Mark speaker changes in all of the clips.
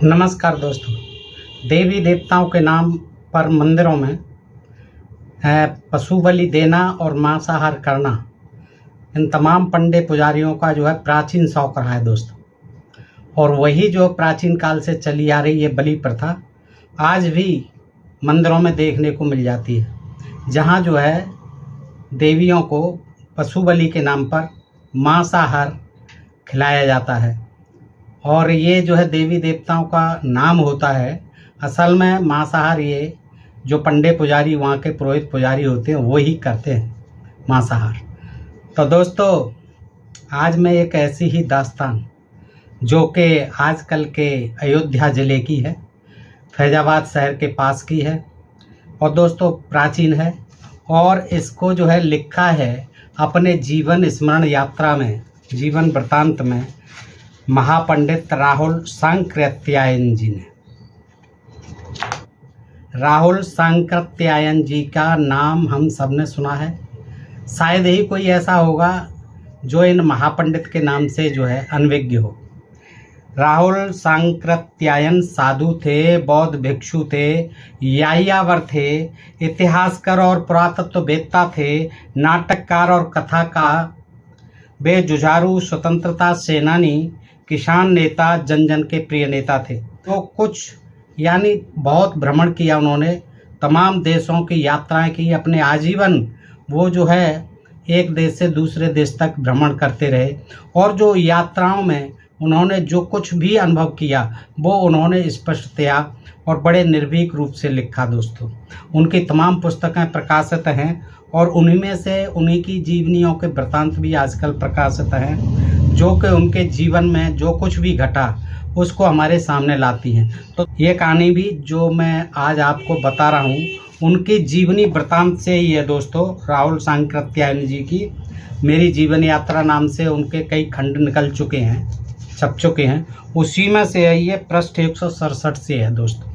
Speaker 1: नमस्कार दोस्तों। देवी देवताओं के नाम पर मंदिरों में पशु बलि देना और मांसाहार करना इन तमाम पंडे पुजारियों का जो है प्राचीन शौक रहा है दोस्तों। और वही जो प्राचीन काल से चली आ रही ये बलि प्रथा आज भी मंदिरों में देखने को मिल जाती है, जहाँ जो है देवियों को पशु बलि के नाम पर मांसाहार खिलाया जाता है। और ये जो है देवी देवताओं का नाम होता है, असल में मांसाहार ये जो पंडे पुजारी वहाँ के पुरोहित पुजारी होते हैं वही करते हैं मांसाहार। तो दोस्तों, आज मैं एक ऐसी ही दास्तान जो कि आजकल के अयोध्या ज़िले की है, फैज़ाबाद शहर के पास की है और दोस्तों प्राचीन है। और इसको जो है लिखा है अपने जीवन स्मरण यात्रा में, जीवन वृत्तांत में महापंडित राहुल सांकृत्यायन जी ने। राहुल सांकृत्यायन जी का नाम हम सब ने सुना है, शायद ही कोई ऐसा होगा जो इन महापंडित के नाम से जो है अनभिज्ञ हो। राहुल सांकृत्यायन साधु थे, बौद्ध भिक्षु थे, यायावर थे, इतिहासकार और पुरातत्ववेत्ता थे, नाटककार और कथाकार, वे जुझारू, स्वतंत्रता सेनानी, किसान नेता, जन जन के प्रिय नेता थे। तो कुछ यानी बहुत भ्रमण किया उन्होंने, तमाम देशों की यात्राएं की, अपने आजीवन वो जो है एक देश से दूसरे देश तक भ्रमण करते रहे। और जो यात्राओं में उन्होंने जो कुछ भी अनुभव किया वो उन्होंने स्पष्टतया और बड़े निर्भीक रूप से लिखा दोस्तों। उनकी तमाम पुस्तकें प्रकाशित हैं और उन्हीं में से उन्हीं की जीवनियों के वृत्तांत भी आजकल प्रकाशित हैं, जो कि उनके जीवन में जो कुछ भी घटा उसको हमारे सामने लाती हैं। तो ये कहानी भी जो मैं आज आपको बता रहा हूँ उनकी जीवनी वृत्तांत से ही है दोस्तों। राहुल सांकृत्यायन जी की मेरी जीवन यात्रा नाम से उनके कई खंड निकल चुके हैं, छप चुके हैं, उसी में से है ये पृष्ठ 167 से है दोस्तों।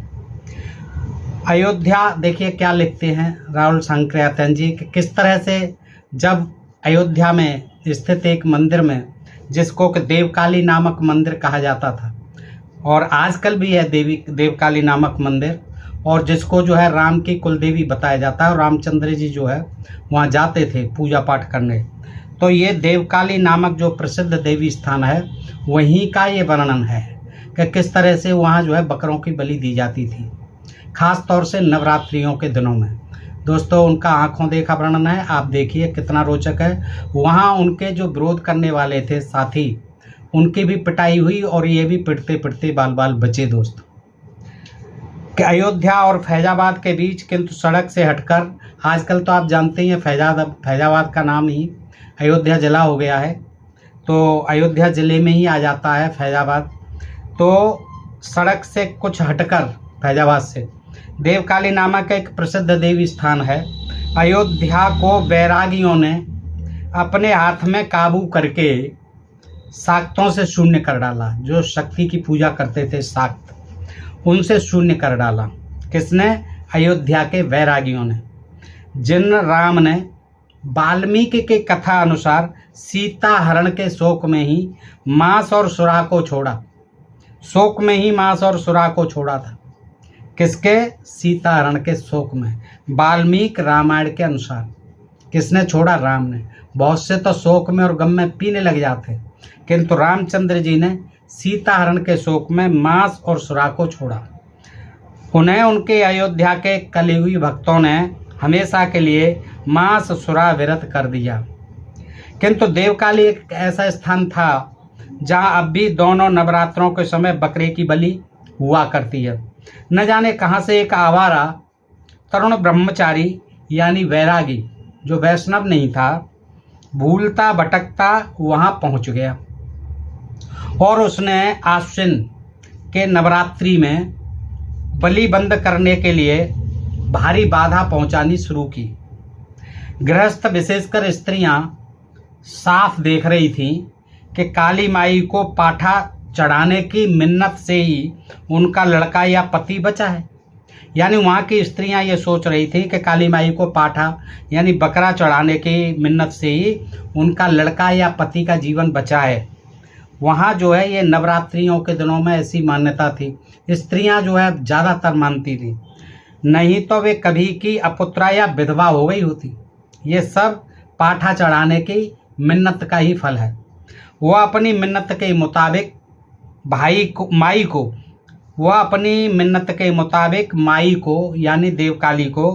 Speaker 1: अयोध्या देखिए क्या लिखते हैं राहुल सांकृत्यायन जी कि किस तरह से जब अयोध्या में स्थित एक मंदिर में, जिसको कि देवकाली नामक मंदिर कहा जाता था और आजकल भी है देवकाली नामक मंदिर, और जिसको जो है राम की कुलदेवी बताया जाता है और रामचंद्र जी जो है वहाँ जाते थे पूजा पाठ करने। तो ये देवकाली नामक जो प्रसिद्ध देवी स्थान है वहीं का ये वर्णन है कि किस तरह से वहाँ जो है बकरों की बलि दी जाती थी, खास तौर से नवरात्रियों के दिनों में दोस्तों। उनका आंखों देखा वर्णन है, आप देखिए कितना रोचक है। वहाँ उनके जो विरोध करने वाले थे साथी, उनकी भी पिटाई हुई और ये भी पिटते पिटते बाल बाल बचे दोस्तों। कि अयोध्या और फैज़ाबाद के बीच, किंतु सड़क से हटकर, आजकल तो आप जानते ही हैं फैज़ाबाद का नाम ही अयोध्या ज़िला हो गया है, तो अयोध्या ज़िले में ही आ जाता है फैज़ाबाद। तो सड़क से कुछ हटकर फैज़ाबाद से देवकाली नामक एक प्रसिद्ध देवी स्थान है। अयोध्या को बैरागियों ने अपने हाथ में काबू करके शाक्तों से शून्य कर डाला। जो शक्ति की पूजा करते थे शाक्त, उनसे शून्य कर डाला। किसने? अयोध्या के बैरागियों ने, जिन राम ने वाल्मीकि के कथा अनुसार सीता हरण के शोक में ही मांस और सुरा को छोड़ा। शोक में ही मांस और सुरा को छोड़ा था। किसके? सीता हरण के शोक में, वाल्मीकि रामायण के अनुसार। किसने छोड़ा? राम ने। बहुत से तो शोक में और गम में पीने लग जाते, किंतु रामचंद्र जी ने सीता हरण के शोक में मांस और सुरा को छोड़ा। उन्हें उनके अयोध्या के कलियुगी भक्तों ने हमेशा के लिए मांस सुरा विरत कर दिया। किंतु देवकाली एक ऐसा स्थान था जहाँ अब भी दोनों नवरात्रों के समय बकरे की बलि हुआ करती है। न जाने कहाँ से एक आवारा तरुण ब्रह्मचारी यानी वैरागी, जो वैष्णव नहीं था, भूलता भटकता वहाँ पहुँच गया और उसने आश्विन के नवरात्रि में बलि बंद करने के लिए भारी बाधा पहुँचानी शुरू की। गृहस्थ विशेषकर स्त्रियाँ साफ देख रही थीं कि काली माई को पाठा चढ़ाने की मिन्नत से ही उनका लड़का या पति बचा है। यानी वहाँ की स्त्रियाँ ये सोच रही थी कि काली माई को पाठा यानी बकरा चढ़ाने की मिन्नत से ही उनका लड़का या पति का जीवन बचा है। वहाँ जो है ये नवरात्रियों के दिनों में ऐसी मान्यता थी, स्त्रियां जो है ज़्यादातर मानती थी, नहीं तो वे कभी की अपुत्रा या विधवा हो गई होती। ये सब पाठा चढ़ाने की मिन्नत का ही फल है। वह अपनी मिन्नत के मुताबिक माई को यानी देवकाली को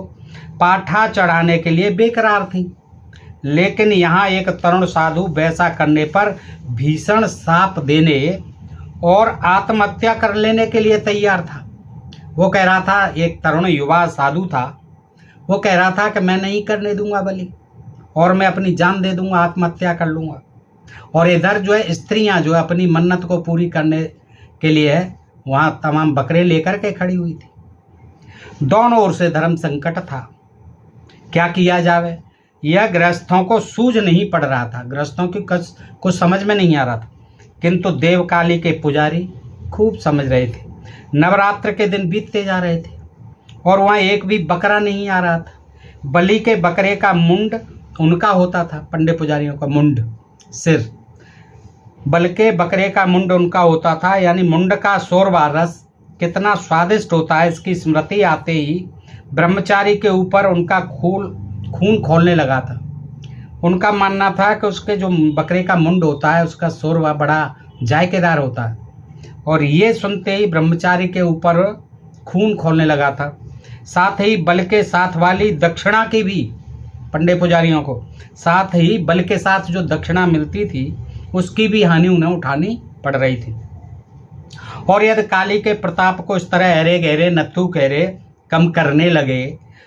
Speaker 1: पाठा चढ़ाने के लिए बेकरार थी। लेकिन यहाँ एक तरुण साधु वैसा करने पर भीषण शाप देने और आत्महत्या कर लेने के लिए तैयार था। वो कह रहा था, एक तरुण युवा साधु था, वो कह रहा था कि मैं नहीं करने दूंगा बलि, और मैं अपनी जान दे दूंगा, आत्महत्या कर लूँगा। और इधर जो है स्त्रियां जो है अपनी मन्नत को पूरी करने के लिए वहाँ तमाम बकरे लेकर के खड़ी हुई थी। दोनों ओर से धर्म संकट था, क्या किया जावे यह गृहस्थों को सूझ नहीं पड़ रहा था, गृहस्थों की कुछ समझ में नहीं आ रहा था। किंतु देवकाली के पुजारी खूब समझ रहे थे। नवरात्र के दिन बीतते जा रहे थे और वहाँ एक भी बकरा नहीं आ रहा था। बलि के बकरे का मुंड उनका होता था, पंडित पुजारियों का मुंड, सिर, बल्कि बकरे का मुंड उनका होता था। यानी मुंड का शोरबा रस कितना स्वादिष्ट होता है, इसकी स्मृति आते ही ब्रह्मचारी के ऊपर उनका खून खोलने लगा था। उनका मानना था कि उसके जो बकरे का मुंड होता है उसका शोरबा बड़ा जायकेदार होता है, और ये सुनते ही ब्रह्मचारी के ऊपर खून खोलने लगा था। साथ ही बल के साथ वाली दक्षिणा की भी, पंडित पुजारियों को साथ ही बल के साथ जो दक्षिणा मिलती थी उसकी भी हानि उन्हें उठानी पड़ रही थी। और यदि काली के प्रताप को इस तरह अरे गहरे नत्थु कहरे कम करने लगे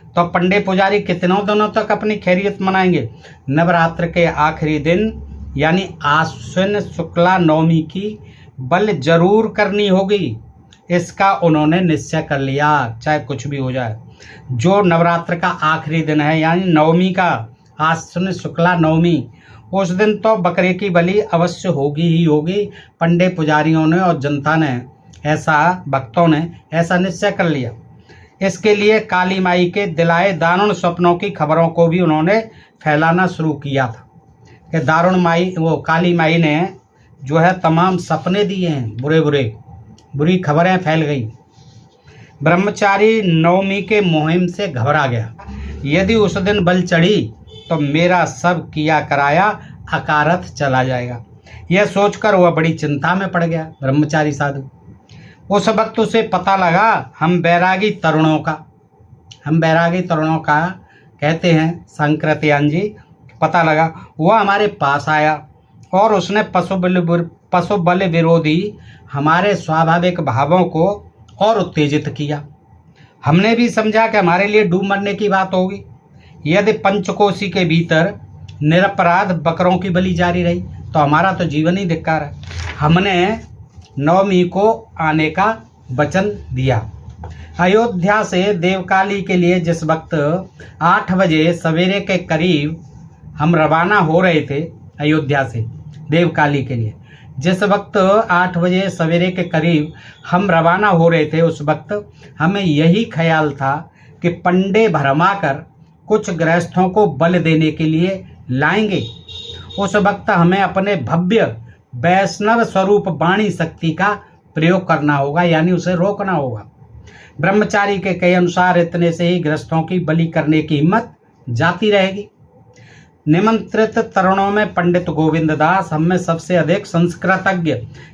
Speaker 1: तो पंडित पुजारी कितनों दिनों तक अपनी खैरियत मनाएंगे। नवरात्र के आखिरी दिन यानी आश्विन शुक्ला नवमी की बल जरूर करनी होगी, इसका उन्होंने निश्चय कर लिया, चाहे कुछ भी हो जाए। जो नवरात्र का आखिरी दिन है यानी नवमी का, आश्विन शुक्ला नवमी, उस दिन तो बकरे की बलि अवश्य होगी ही होगी। पंडित पुजारियों ने और जनता ने ऐसा, भक्तों ने ऐसा निश्चय कर लिया। इसके लिए काली माई के दिलाए दारुण सपनों की खबरों को भी उन्होंने फैलाना शुरू किया था कि काली माई ने जो है तमाम सपने दिए हैं, बुरी खबरें फैल गई। ब्रह्मचारी नवमी के मुहिम से घबरा गया, यदि उस दिन बल चढ़ी तो मेरा सब किया कराया अकारथ चला जाएगा। यह सोचकर वह बड़ी चिंता में पड़ गया ब्रह्मचारी साधु। उस वक्त उसे पता लगा, हम बैरागी तरुणों का कहते हैं संकृत्यान जी, पता लगा। वह हमारे पास आया और उसने पशु बल विरोधी हमारे स्वाभाविक भावों को और उत्तेजित किया। हमने भी समझा कि हमारे लिए डूब मरने की बात होगी यदि पंचकोशी के भीतर निरपराध बकरों की बलि जारी रही तो हमारा तो जीवन ही धिक्कार है। हमने नवमी को आने का वचन दिया। अयोध्या से देवकाली के लिए जिस वक्त 8 बजे सवेरे के करीब हम रवाना हो रहे थे, अयोध्या से देवकाली के लिए जिस वक्त 8 बजे सवेरे के करीब हम रवाना हो रहे थे, उस वक्त हमें यही ख्याल था कि पंडे भरमाकर कुछ गृहस्थों को बल देने के लिए लाएंगे। उस वक्त हमें अपने भव्य वैष्णव स्वरूप वाणी शक्ति का प्रयोग करना होगा, यानी उसे रोकना होगा। ब्रह्मचारी के कहे अनुसार इतने से ही गृहस्थों की बलि करने की हिम्मत जाती रहेगी। निमंत्रित तरुणों में पंडित गोविंद दास, हम में सबसे अधिक संस्कृतज्ञ,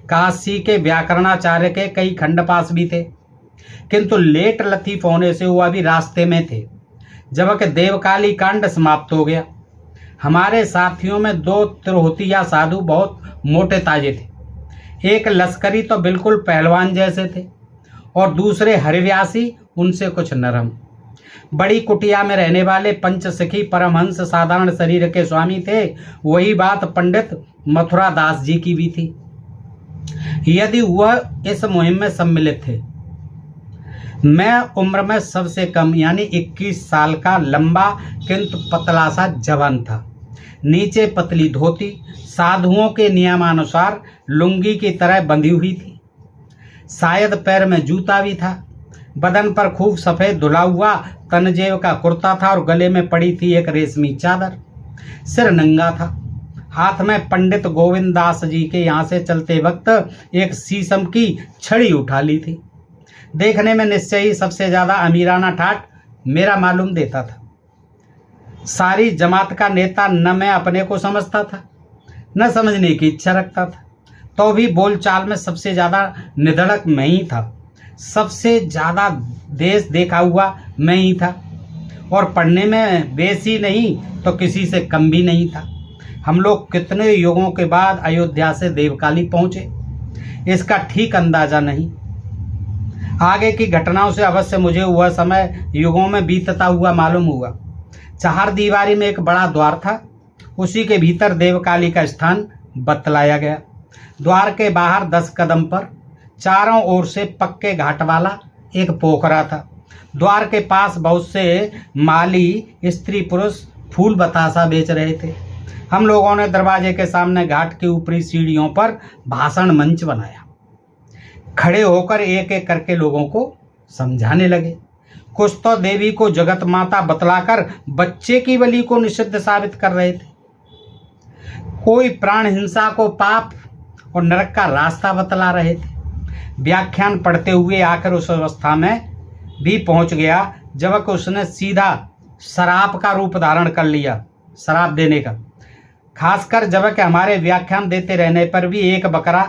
Speaker 1: काशी के व्याकरणाचार्य के कई खंडपास भी थे, किंतु लेट लतीफ होने से वो अभी रास्ते में थे जबकि देवकाली कांड समाप्त हो गया। हमारे साथियों में 2 तिरहुतिया साधु बहुत मोटे ताजे थे। एक लश्करी तो बिल्कुल पहलवान जैसे थे और दूसरे हरिव्यासी, उनसे कुछ नरम। बड़ी कुटिया में रहने वाले पंचसखी परमहंस साधारण शरीर के स्वामी थे। वही बात पंडित मथुरा दास जी की भी थी, यदि वह इस मुहिम में सम्मिलित थे। मैं उम्र में सबसे कम यानी 21 साल का लंबा किंतु पतला सा जवान था। नीचे पतली धोती साधुओं के नियमानुसार लुंगी की तरह बंधी हुई थी, शायद पैर में जूता भी था। बदन पर खूब सफ़ेद धुला हुआ तनजेब का कुर्ता था और गले में पड़ी थी एक रेशमी चादर। सिर नंगा था, हाथ में पंडित गोविंद दास जी के यहाँ से चलते वक्त एक शीशम की छड़ी उठा ली थी। देखने में निश्चय ही सबसे ज़्यादा अमीराना ठाट मेरा मालूम देता था। सारी जमात का नेता न मैं अपने को समझता था, न समझने की इच्छा रखता था, तो भी बोलचाल में सबसे ज़्यादा निधड़क मैं ही था। सबसे ज़्यादा देश देखा हुआ मैं ही था, और पढ़ने में बेसी नहीं तो किसी से कम भी नहीं था। हम लोग कितने युगों के बाद अयोध्या से देवकाली पहुँचे, इसका ठीक अंदाज़ा नहीं। आगे की घटनाओं से अवश्य मुझे वह समय युगों में बीतता हुआ मालूम हुआ। चार दीवारी में एक बड़ा द्वार था, उसी के भीतर देवकाली का स्थान बतलाया गया। द्वार के बाहर 10 कदम पर चारों ओर से पक्के घाट वाला एक पोखरा था। द्वार के पास बहुत से माली स्त्री पुरुष फूल बतासा बेच रहे थे। हम लोगों ने दरवाजे के सामने घाट की ऊपरी सीढ़ियों पर भाषण मंच बनाया। खड़े होकर एक एक करके लोगों को समझाने लगे। कुछ तो देवी को जगत माता बतलाकर बच्चे की बलि को निषिद्ध साबित कर रहे थे। कोई प्राण हिंसा को पाप और नरक का रास्ता बतला रहे थे। व्याख्यान पढ़ते हुए आकर उस अवस्था में भी पहुंच गया जब उसने सीधा शराब का रूप धारण कर लिया, शराब देने का। खासकर जब कि हमारे व्याख्यान देते रहने पर भी एक बकरा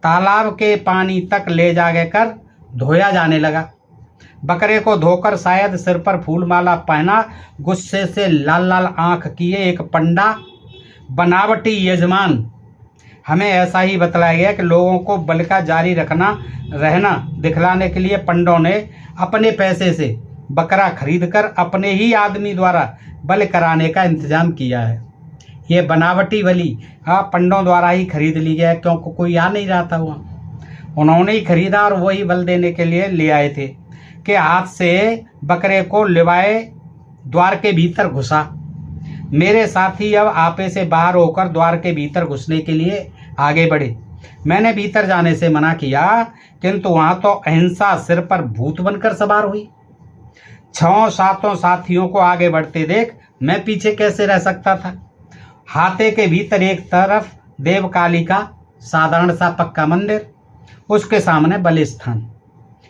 Speaker 1: तालाब के पानी तक ले जाकर धोया जाने लगा। बकरे को धोकर शायद सिर पर फूलमाला पहना, गुस्से से लाल लाल आंख किए एक पंडा बनावटी यजमान, हमें ऐसा ही बतलाया गया कि लोगों को बल का जारी रहना दिखलाने के लिए पंडों ने अपने पैसे से बकरा खरीदकर अपने ही आदमी द्वारा बल कराने का इंतजाम किया है। ये बनावटी बलि पंडों द्वारा ही खरीद ली गया, क्योंकि कोई आ नहीं रहा था वहाँ। उन्होंने ही खरीदा और वही बल देने के लिए ले आए थे कि हाथ से बकरे को लिवाए द्वार के भीतर घुसा। मेरे साथी अब आपे से बाहर होकर द्वार के भीतर घुसने के लिए आगे बढ़े। मैंने भीतर जाने से मना किया, किंतु वहाँ तो अहिंसा सिर पर भूत बनकर सवार हुई। 6-7 साथियों को आगे बढ़ते देख मैं पीछे कैसे रह सकता था। हाथे के भीतर एक तरफ देवकाली का साधारण सा पक्का मंदिर, उसके सामने बलि स्थान,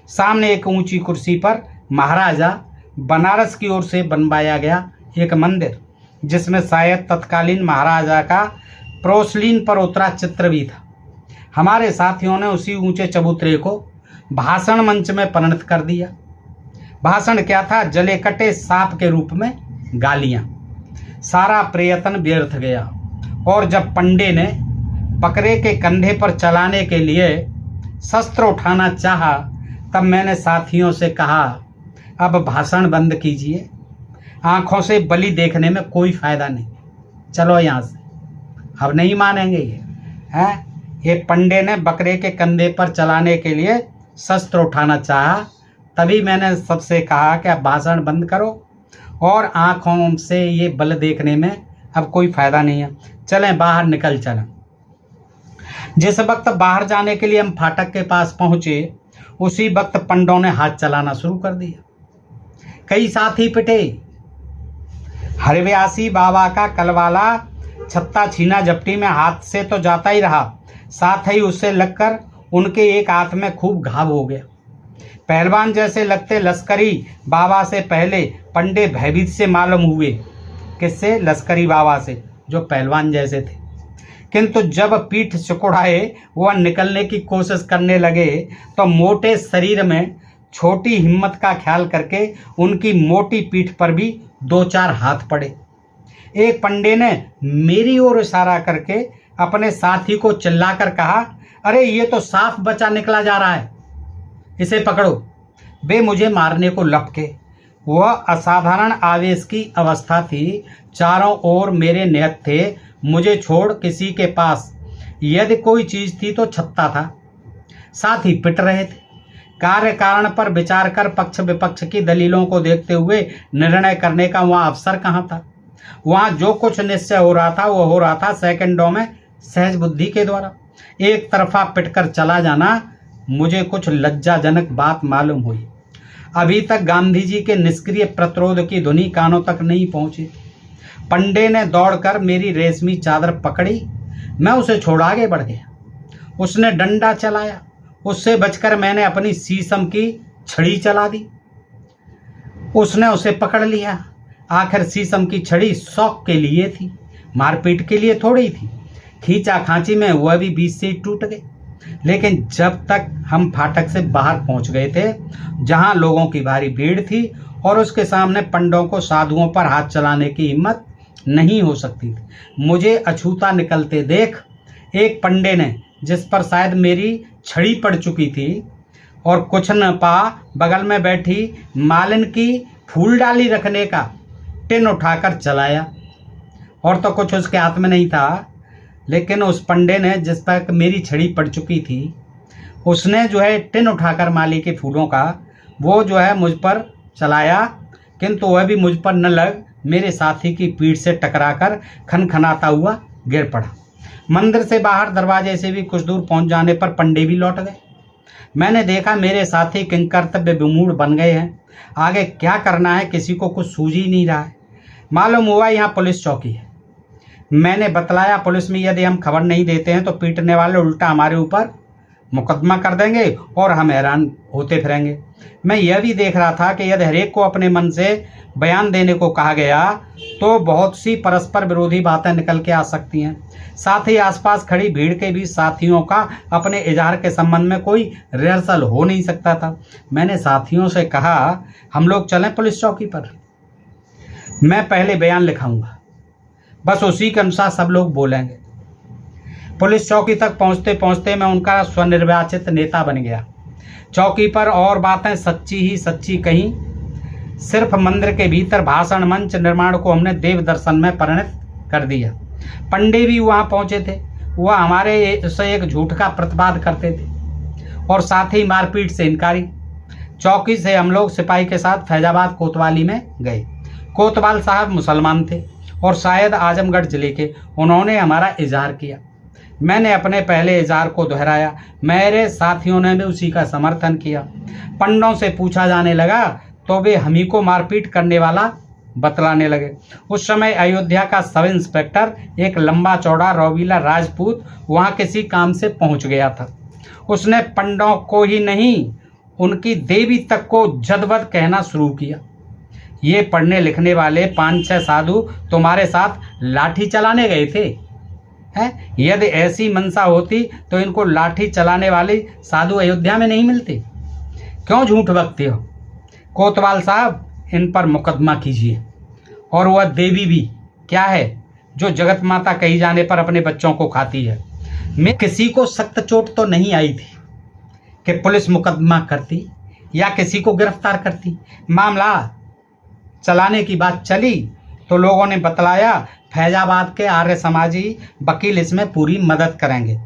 Speaker 1: सामने एक ऊंची कुर्सी पर महाराजा बनारस की ओर से बनवाया गया एक मंदिर, जिसमें शायद तत्कालीन महाराजा का प्रोसलीन पर उतरा चित्र भी था। हमारे साथियों ने उसी ऊंचे चबूतरे को भाषण मंच में परिणत कर दिया। भाषण क्या था? जले कटे सांप के रूप में गालियां। सारा प्रयत्न व्यर्थ गया, और जब पंडे ने बकरे के कंधे पर चलाने के लिए शस्त्र उठाना चाहा, तब मैंने साथियों से कहा, अब भाषण बंद कीजिए, आंखों से बलि देखने में कोई फायदा नहीं, चलो यहाँ से। अब नहीं मानेंगे ये हैं। ये पंडे ने बकरे के कंधे पर चलाने के लिए शस्त्र उठाना चाहा, तभी मैंने सबसे कहा कि अब भाषण बंद करो और आंखों से ये बल देखने में अब कोई फायदा नहीं है, चलें बाहर निकल चलें। जिस वक्त बाहर जाने के लिए हम फाटक के पास पहुंचे, उसी वक्त पंडों ने हाथ चलाना शुरू कर दिया। कई साथी पिटे। हरव्यासी बाबा का कलवाला छत्ता छीना झपटी में हाथ से तो जाता ही रहा, साथ ही उससे लगकर उनके एक हाथ में खूब घाव हो गया। पहलवान जैसे लगते लश्करी बाबा से पहले पंडे भयभीत से मालूम हुए। किससे? लश्करी बाबा से, जो पहलवान जैसे थे। किंतु जब पीठ सिकुड़ाए वह निकलने की कोशिश करने लगे, तो मोटे शरीर में छोटी हिम्मत का ख्याल करके उनकी मोटी पीठ पर भी 2-4 हाथ पड़े। एक पंडे ने मेरी ओर इशारा करके अपने साथी को चिल्लाकर कहा, अरे ये तो साफ बचा निकला जा रहा है, इसे पकड़ो। वे मुझे मारने को लपके। वह असाधारण आवेश की अवस्था थी। चारों ओर मेरे निहत थे, मुझे छोड़ किसी के पास यदि कोई चीज थी तो छत्ता था। साथ ही पिट रहे थे। कार्य कारण पर विचार कर पक्ष विपक्ष की दलीलों को देखते हुए निर्णय करने का वहाँ अवसर कहाँ था। वहाँ जो कुछ निश्चय हो रहा था वो हो रहा था सेकंडों में, सहज बुद्धि के द्वारा। एक तरफा पिटकर चला जाना मुझे कुछ लज्जाजनक बात मालूम हुई। अभी तक गांधी जी के निष्क्रिय प्रतिरोध की ध्वनि कानों तक नहीं पहुंची। पंडे ने दौड़कर मेरी रेशमी चादर पकड़ी। मैं उसे छोड़ आगे बढ़ गया। उसने डंडा चलाया। उससे बचकर मैंने अपनी शीशम की छड़ी चला दी। उसने उसे पकड़ लिया। आखिर शीशम की छड़ी शौक के लिए थी, मारपीट के लिए थोड़ी थी। खींचा खांची में वह भी बीच से टूट गए। लेकिन जब तक हम फाटक से बाहर पहुंच गए थे, जहां लोगों की भारी भीड़ थी और उसके सामने पंडों को साधुओं पर हाथ चलाने की हिम्मत नहीं हो सकती थी। मुझे अछूता निकलते देख एक पंडे ने, जिस पर शायद मेरी छड़ी पड़ चुकी थी और कुछ न पा, बगल में बैठी मालिन की फूल डाली रखने का टिन उठाकर चलाया। और तो कुछ उसके हाथ में नहीं था, लेकिन उस पंडे ने, जिस पर मेरी छड़ी पड़ चुकी थी, उसने जो है टिन उठाकर माली के फूलों का वो जो है मुझ पर चलाया। किंतु वह भी मुझ पर न लग मेरे साथी की पीठ से टकराकर खनखनाता हुआ गिर पड़ा। मंदिर से बाहर दरवाजे से भी कुछ दूर पहुंच जाने पर पंडे भी लौट गए। मैंने देखा मेरे साथी किंकर्तव्य विमूढ़ बन गए हैं। आगे क्या करना है किसी को कुछ सूझ ही नहीं रहा है। मालूम हुआ यहाँ पुलिस चौकी है। मैंने बतलाया, पुलिस में यदि हम खबर नहीं देते हैं तो पीटने वाले उल्टा हमारे ऊपर मुकदमा कर देंगे और हम हैरान होते फिरेंगे। मैं यह भी देख रहा था कि यदि हरेक को अपने मन से बयान देने को कहा गया तो बहुत सी परस्पर विरोधी बातें निकल के आ सकती हैं। साथ ही आसपास खड़ी भीड़ के भी साथियों का अपने इजहार के संबंध में कोई रिहर्सल हो नहीं सकता था। मैंने साथियों से कहा, हम लोग चलें पुलिस चौकी पर, मैं पहले बयान लिखाऊंगा, बस उसी के अनुसार सब लोग बोलेंगे। पुलिस चौकी तक पहुंचते पहुंचते मैं उनका स्वनिर्वाचित नेता बन गया। चौकी पर और बातें सच्ची ही सच्ची कहीं। सिर्फ मंदिर के भीतर भाषण मंच निर्माण को हमने देव दर्शन में परिणत कर दिया। पंडे भी वहां पहुंचे थे। वह हमारे से एक झूठ का प्रतिवाद करते थे और साथ ही मारपीट से इनकारी। चौकी से हम लोग सिपाही के साथ फैजाबाद कोतवाली में गए। कोतवाल साहब मुसलमान थे और शायद आजमगढ़ जिले के। उन्होंने हमारा इजहार किया। मैंने अपने पहले इजहार को दोहराया। मेरे साथियों ने भी उसी का समर्थन किया। पंडों से पूछा जाने लगा तो वे हम ही को मारपीट करने वाला बतलाने लगे। उस समय अयोध्या का सब इंस्पेक्टर, एक लंबा चौड़ा रौवीला राजपूत, वहां किसी काम से पहुंच गया था। उसने पंडों को ही नहीं, उनकी देवी तक को जदवद कहना शुरू किया। ये पढ़ने लिखने वाले 5-6 साधु तुम्हारे साथ लाठी चलाने गए थे हैं? यदि ऐसी मनसा होती तो इनको लाठी चलाने वाले साधु अयोध्या में नहीं मिलते। क्यों झूठ बकते हो? कोतवाल साहब, इन पर मुकदमा कीजिए। और वह देवी भी क्या है जो जगत माता कही जाने पर अपने बच्चों को खाती है। मैं किसी को सख्त चोट तो नहीं आई थी कि पुलिस मुकदमा करती या किसी को गिरफ्तार करती। मामला चलाने की बात चली तो लोगों ने बतलाया फैजाबाद के आर्य समाजी वकील इसमें पूरी मदद करेंगे।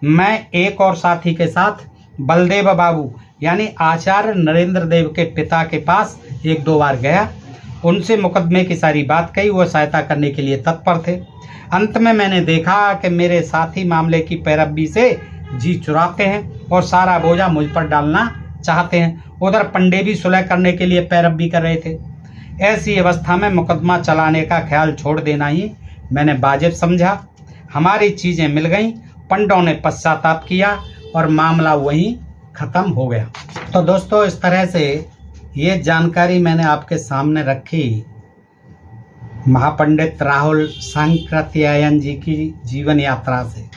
Speaker 1: मैं एक और साथी के साथ बलदेव बाबू यानी आचार्य नरेंद्र देव के पिता के पास 1-2 बार गया। उनसे मुकदमे की सारी बात कही। वो सहायता करने के लिए तत्पर थे। अंत में मैंने देखा कि मेरे साथी मामले की पैरवी से जी चुराते हैं और सारा बोझा मुझ पर डालना चाहते हैं। उधर पंडे भी सुलह करने के लिए पैरवी कर रहे थे। ऐसी अवस्था में मुकदमा चलाने का ख्याल छोड़ देना ही मैंने वाजिब समझा। हमारी चीज़ें मिल गईं। पंडों ने पश्चाताप किया और मामला वहीं ख़त्म हो गया। तो दोस्तों, इस तरह से ये जानकारी मैंने आपके सामने रखी महापंडित राहुल सांकृत्यायन जी की जीवन यात्रा से।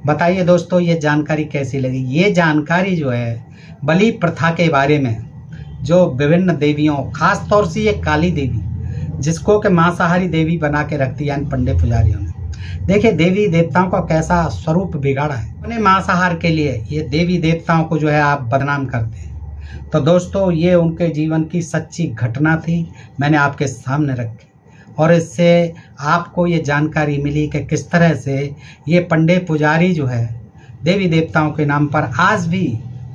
Speaker 1: बताइए दोस्तों, ये जानकारी कैसी लगी? ये जानकारी जो है बलि प्रथा के बारे में, जो विभिन्न देवियों, खास तौर से ये काली देवी, जिसको कि मांसाहारी देवी बना के रखती है पंडे पुजारियों ने। देखिए देवी देवताओं का कैसा स्वरूप बिगाड़ा है। अपने मांसाहार के लिए ये देवी देवताओं को जो है आप बदनाम करते हैं। तो दोस्तों, ये उनके जीवन की सच्ची घटना थी, मैंने आपके सामने रखी और इससे आपको ये जानकारी मिली कि किस तरह से ये पंडे पुजारी जो है देवी देवताओं के नाम पर आज भी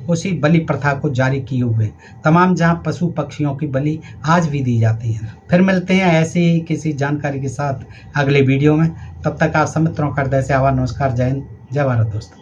Speaker 1: उसी बलि प्रथा को जारी किए हुए तमाम, जहाँ पशु पक्षियों की बलि आज भी दी जाती है। फिर मिलते हैं ऐसी ही किसी जानकारी के साथ अगले वीडियो में। तब तक आप सब मित्रों का हृदय से आभार, नमस्कार, जय हिंद, जय भारत दोस्तों।